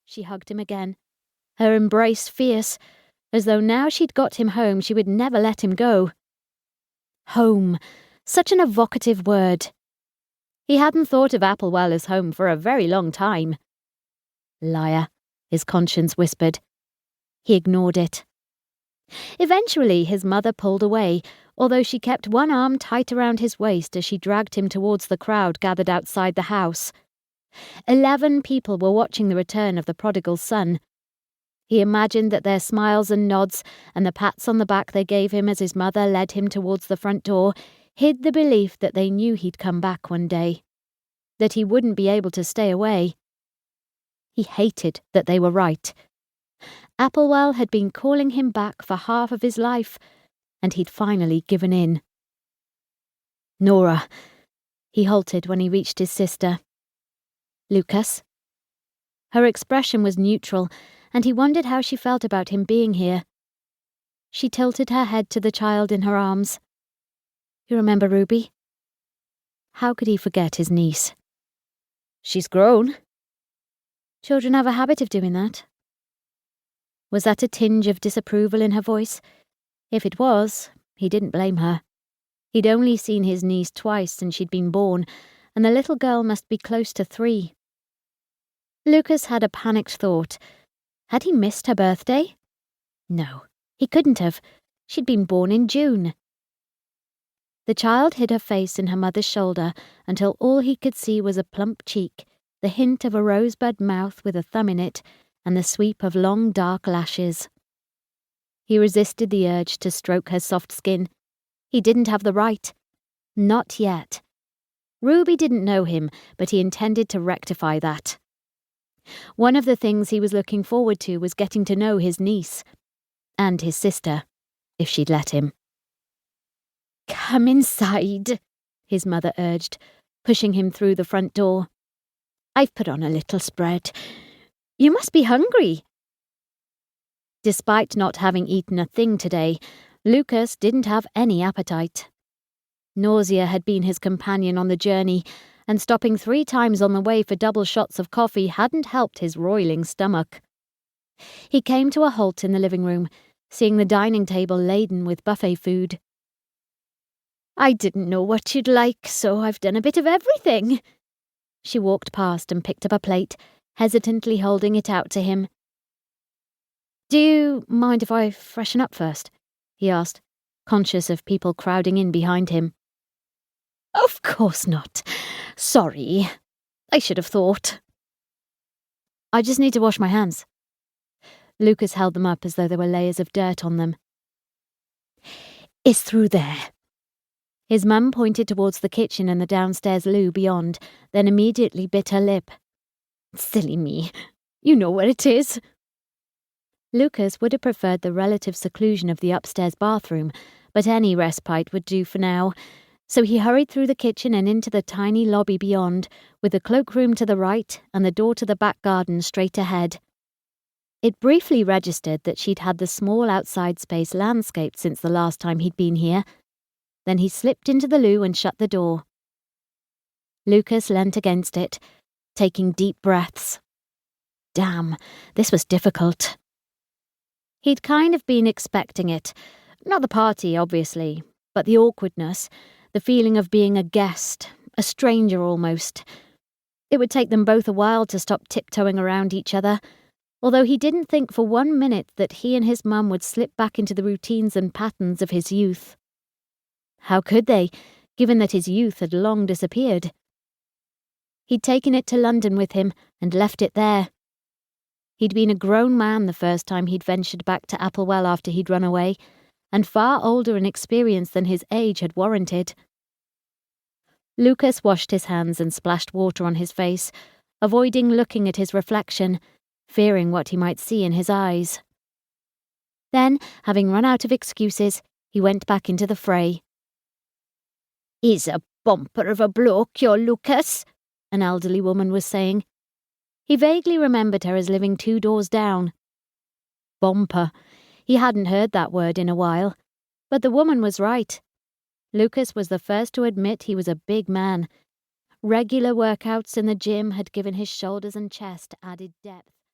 She hugged him again, her embrace fierce, as though now she'd got him home she would never let him go. Home. Such an evocative word. He hadn't thought of Applewell as home for a very long time. Liar, his conscience whispered. He ignored it. Eventually his mother pulled away, although she kept one arm tight around his waist as she dragged him towards the crowd gathered outside the house. 11 people were watching the return of the prodigal son. He imagined that their smiles and nods and the pats on the back they gave him as his mother led him towards the front door hid the belief that they knew he'd come back one day, that he wouldn't be able to stay away. He hated that they were right. Applewell had been calling him back for half of his life, and he'd finally given in. Nora. He halted when he reached his sister. Lucas. Her expression was neutral, and he wondered how she felt about him being here. She tilted her head to the child in her arms. You remember Ruby? How could he forget his niece? She's grown. Children have a habit of doing that. Was that a tinge of disapproval in her voice? If it was, he didn't blame her. He'd only seen his niece twice since she'd been born, and the little girl must be close to 3. Lucas had a panicked thought. Had he missed her birthday? No, he couldn't have. She'd been born in June. The child hid her face in her mother's shoulder until all he could see was a plump cheek, the hint of a rosebud mouth with a thumb in it, and the sweep of long dark lashes. He resisted the urge to stroke her soft skin. He didn't have the right. Not yet. Ruby didn't know him, but he intended to rectify that. One of the things he was looking forward to was getting to know his niece. And his sister, if she'd let him. Come inside, his mother urged, pushing him through the front door. I've put on a little spread. You must be hungry. Despite not having eaten a thing today, Lucas didn't have any appetite. Nausea had been his companion on the journey, and stopping 3 times on the way for double shots of coffee hadn't helped his roiling stomach. He came to a halt in the living room, seeing the dining table laden with buffet food. I didn't know what you'd like, so I've done a bit of everything. She walked past and picked up a plate, hesitantly holding it out to him. Do you mind if I freshen up first? He asked, conscious of people crowding in behind him. Of course not. Sorry. I should have thought. I just need to wash my hands. Lucas held them up as though there were layers of dirt on them. It's through there. His mum pointed towards the kitchen and the downstairs loo beyond, then immediately bit her lip. Silly me. You know where it is. Lucas would have preferred the relative seclusion of the upstairs bathroom, but any respite would do for now, so he hurried through the kitchen and into the tiny lobby beyond, with the cloakroom to the right and the door to the back garden straight ahead. It briefly registered that she'd had the small outside space landscaped since the last time he'd been here. Then he slipped into the loo and shut the door. Lucas leant against it, taking deep breaths. Damn, this was difficult. He'd kind of been expecting it. Not the party, obviously, but the awkwardness, the feeling of being a guest, a stranger almost. It would take them both a while to stop tiptoeing around each other, although he didn't think for 1 minute that he and his mum would slip back into the routines and patterns of his youth. How could they, given that his youth had long disappeared? He'd taken it to London with him and left it there. He'd been a grown man the first time he'd ventured back to Applewell after he'd run away, and far older in experience than his age had warranted. Lucas washed his hands and splashed water on his face, avoiding looking at his reflection, fearing what he might see in his eyes. Then, having run out of excuses, he went back into the fray. He's a bumper of a bloke, your Lucas, an elderly woman was saying. He vaguely remembered her as living 2 doors down. Bumper. He hadn't heard that word in a while. But the woman was right. Lucas was the first to admit he was a big man. Regular workouts in the gym had given his shoulders and chest added depth.